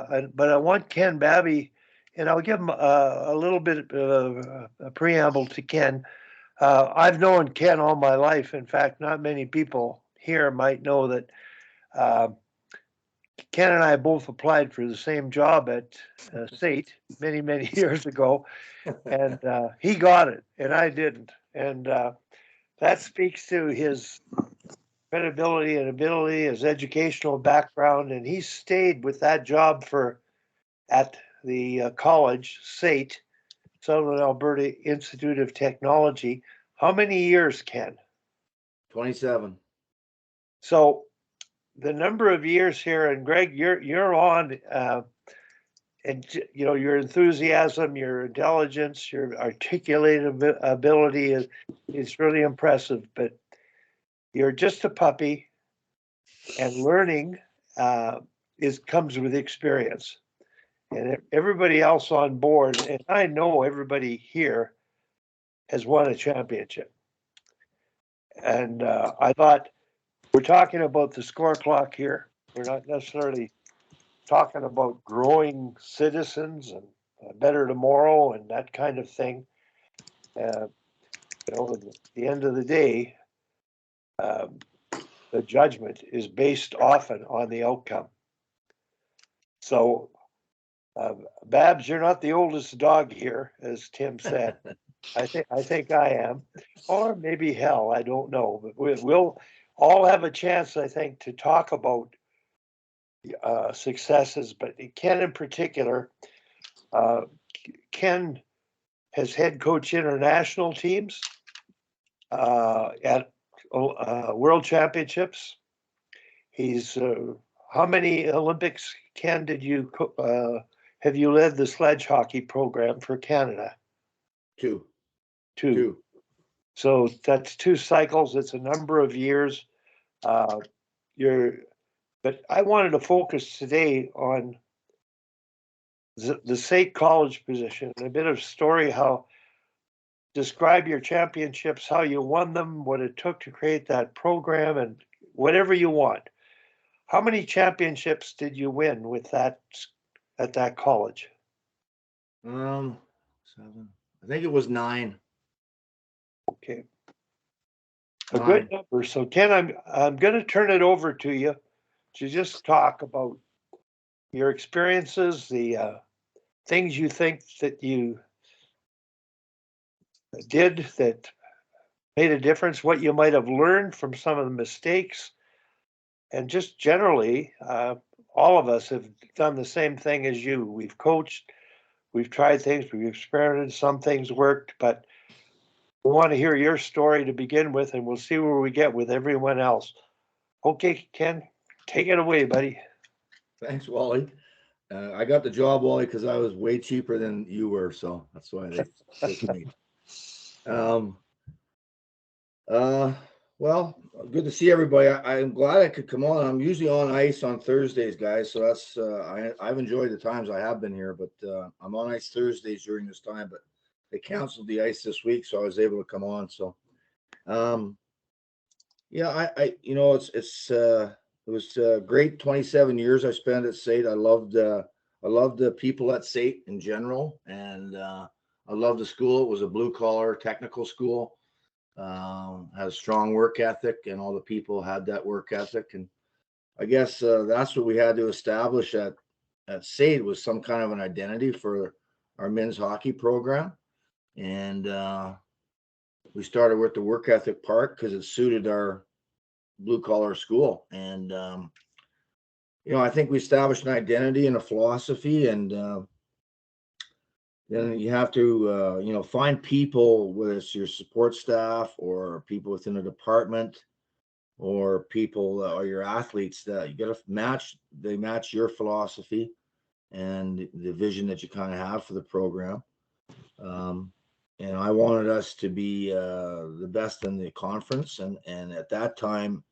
but I want Ken Babey, and I'll give him a little bit of a preamble to Ken. I've known Ken all my life. In fact, not many people here might know that uh, Ken and I both applied for the same job at SAIT many, many years ago, and he got it, and I didn't. And that speaks to his credibility and ability, his educational background, and he stayed with that job for at the college, SAIT, Southern Alberta Institute of Technology. How many years, Ken? 27. So the number of years here, and Greg, you're on, and your enthusiasm, your intelligence, your articulative ability is really impressive. But you're just a puppy, and learning comes with experience. And everybody else on board, and I know everybody here has won a championship. And I thought, we're talking about the score clock here. We're not necessarily talking about growing citizens and a better tomorrow and that kind of thing. At the end of the day, the judgment is based often on the outcome. So, Babs, you're not the oldest dog here, as Tim said. I think I am, or maybe hell, I don't know. But we'll all have a chance, I think, to talk about successes. But Ken, in particular, Ken has head coach international teams at World Championships. He's how many Olympics, Ken, have you led the sledge hockey program for Canada? Two. So that's 2 cycles. It's a number of years. But I wanted to focus today on the SAIT college position, a bit of story, describe your championships, how you won them, what it took to create that program, and whatever you want. How many championships did you win with that at that college? 7. I think it was 9. Okay. A good number. So Ken, I'm going to turn it over to you to just talk about your experiences, the things you think that you did that made a difference, what you might have learned from some of the mistakes, and just generally, all of us have done the same thing as you. We've coached, we've tried things, we've experimented, some things worked, but we want to hear your story to begin with, and we'll see where we get with everyone else. Okay, Ken, take it away, buddy. Thanks, Wally. I got the job, Wally, because I was way cheaper than you were, so that's why they took me. Well, good to see everybody. I'm glad I could come on. I'm usually on ice on Thursdays, guys. So that's I've enjoyed the times I have been here, but I'm on ice Thursdays during this time. But they canceled the ice this week, so I was able to come on. So, yeah, it was great. 27 years I spent at SAIT. I loved the people at SAIT in general, and I loved the school. It was a blue collar technical school. Had a strong work ethic, and all the people had that work ethic. And I guess that's what we had to establish at SAIT, was some kind of an identity for our men's hockey program. And we started with the work ethic part because it suited our blue collar school. And I think we established an identity and a philosophy, and then you have to, find people, whether it's your support staff or people within a department or people or your athletes, that you got to match your philosophy and the vision that you kind of have for the program. And I wanted us to be the best in the conference. And at that time,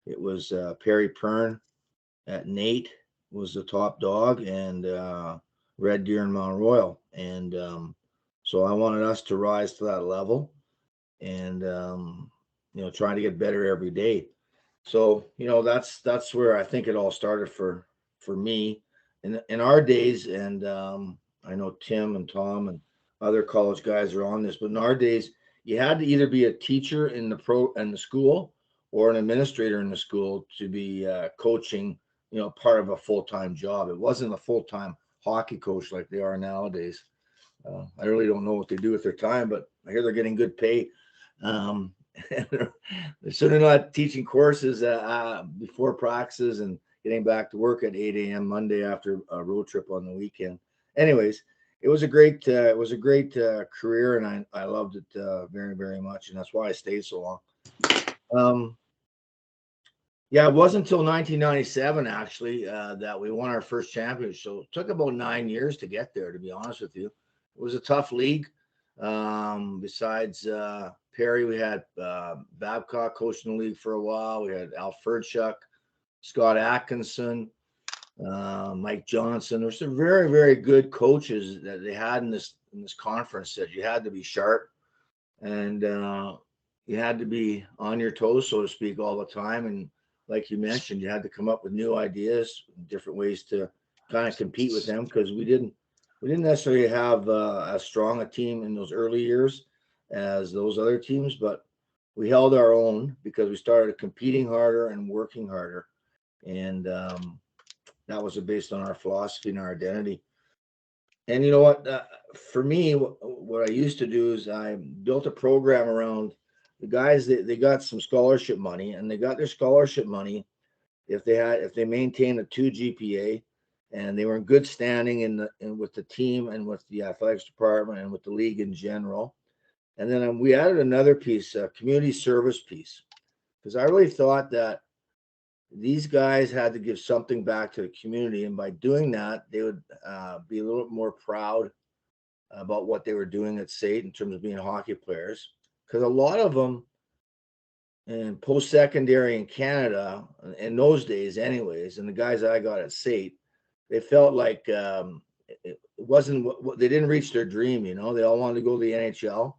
it was Perry Pern at Nate was the top dog, and Red Deer and Mount Royal. And so I wanted us to rise to that level and, trying to get better every day. So, that's where I think it all started for me. in our days, and I know Tim and Tom and other college guys are on this, but in our days, you had to either be a teacher in the school or an administrator in the school to be coaching, part of a full-time job. It wasn't a full-time hockey coach like they are nowadays. I really don't know what they do with their time, but I hear they're getting good pay. Um, they're certainly not teaching courses before practices and getting back to work at 8 a.m. Monday after a road trip on the weekend. Anyways, it was a great career, and I loved it very, very much, and that's why I stayed so long. Yeah, it wasn't until 1997 actually that we won our first championship. So it took about 9 years to get there, to be honest with you. It was a tough league. Besides Perry, we had Babcock coaching the league for a while. We had Al Ferdchuk, Scott Atkinson, Mike Johnson. There's some very, very good coaches that they had in this conference that you had to be sharp, and you had to be on your toes, so to speak, all the time. And like you mentioned, you had to come up with new ideas, different ways to kind of compete with them, because we didn't necessarily have as strong a team in those early years as those other teams, but we held our own because we started competing harder and working harder, and that was based on our philosophy and our identity. And you know what? For me, what I used to do is I built a program around the guys that they got some scholarship money, and they got their scholarship money if they maintained a 2 GPA, and they were in good standing with the team and with the athletics department and with the league in general. And then we added another piece, a community service piece, because I really thought that these guys had to give something back to the community, and by doing that, they would be a little more proud about what they were doing at SAIT in terms of being hockey players. Because a lot of them in post-secondary in Canada, in those days anyways, and the guys I got at SAIT, they felt like it wasn't they didn't reach their dream. They all wanted to go to the NHL.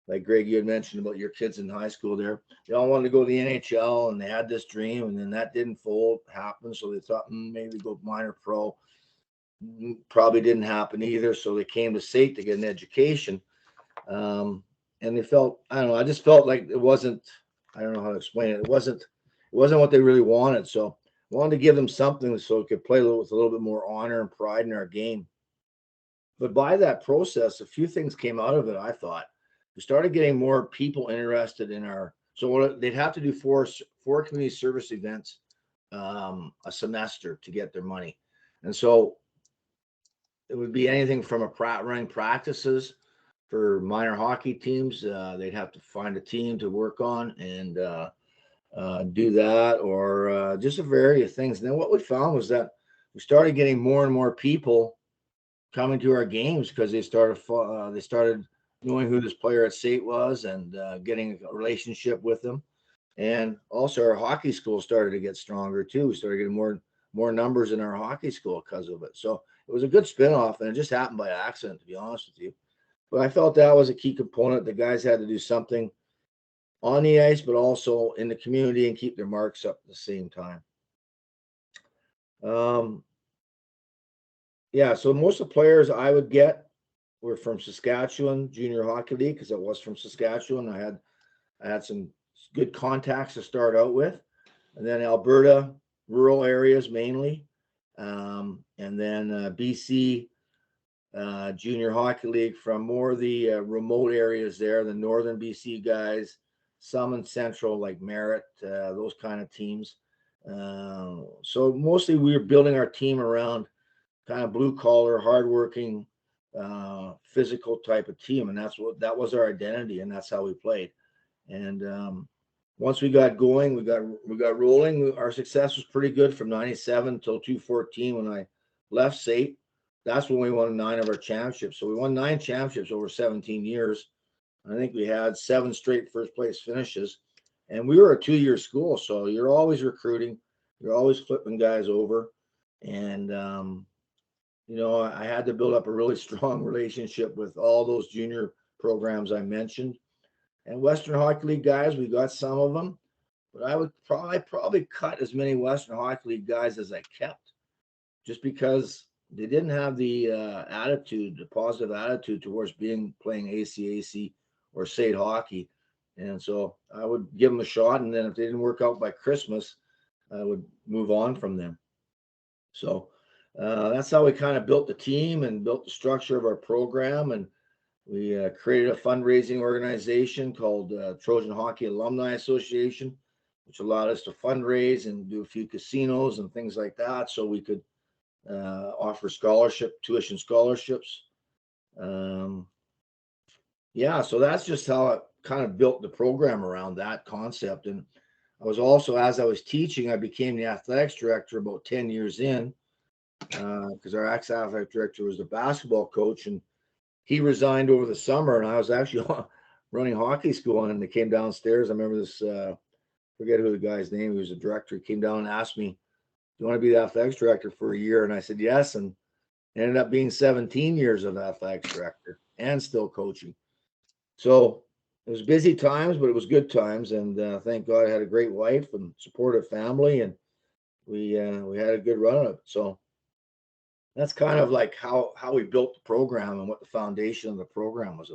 Like Greg, you had mentioned about your kids in high school there. They all wanted to go to the NHL, and they had this dream, and then that didn't happen. So they thought maybe go minor pro. Probably didn't happen either. So they came to SAIT to get an education. And they felt, I don't know, I just felt like it wasn't, I don't know how to explain it. It wasn't what they really wanted. So I wanted to give them something so it could play with a little bit more honor and pride in our game. But by that process, a few things came out of it, I thought. We started getting more people interested in so they'd have to do four community service events a semester to get their money. And so it would be anything from running practices for minor hockey teams. They'd have to find a team to work on and do that, or just a variety of things. And then what we found was that we started getting more and more people coming to our games because they started knowing who this player at SAIT was and getting a relationship with them. And also our hockey school started to get stronger too. We started getting more numbers in our hockey school because of it. So it was a good spinoff, and it just happened by accident, to be honest with you. But I felt that was a key component. The guys had to do something on the ice, but also in the community and keep their marks up at the same time. Yeah, so most of the players I would get were from Saskatchewan Junior Hockey League because I was from Saskatchewan. I had some good contacts to start out with, and then Alberta rural areas mainly, and then BC Junior Hockey League from more of the remote areas there, the northern BC guys, some in central like Merritt, those kind of teams. So mostly we were building our team around kind of blue collar, hardworking, physical type of team, and that was our identity, and that's how we played. And once we got going, we got rolling. Our success was pretty good from '97 until 2014 when I left SAIT. That's when we won 9 of our championships. So we won 9 championships over 17 years. I think we had 7 straight first place finishes, and we were a 2-year school, so you're always recruiting, you're always flipping guys over, and I had to build up a really strong relationship with all those junior programs I mentioned. And Western Hockey League guys, we got some of them, but I would probably cut as many Western Hockey League guys as I kept. just because they didn't have the attitude, the positive attitude towards playing ACAC or SAIT hockey. And so I would give them a shot, and then if they didn't work out by Christmas, I would move on from them. So that's how we kind of built the team and built the structure of our program. And we created a fundraising organization called Trojan Hockey Alumni Association, which allowed us to fundraise and do a few casinos and things like that, so we could offer tuition scholarships. Yeah, so that's just how I kind of built the program around that concept. And I was also, as I was teaching, I became the athletics director about 10 years in, because our ex-athletic director was the basketball coach, and he resigned over the summer, and I was actually running hockey school, and they came downstairs. I remember this, forget who the guy's name, he was a director, he came down and asked me, do you want to be the athletics director for a year? And I said, yes. And it ended up being 17 years of athletics director and still coaching. So it was busy times, but it was good times. And thank God I had a great wife and supportive family, and we had a good run of it. So that's kind of like how we built the program and what the foundation of the program was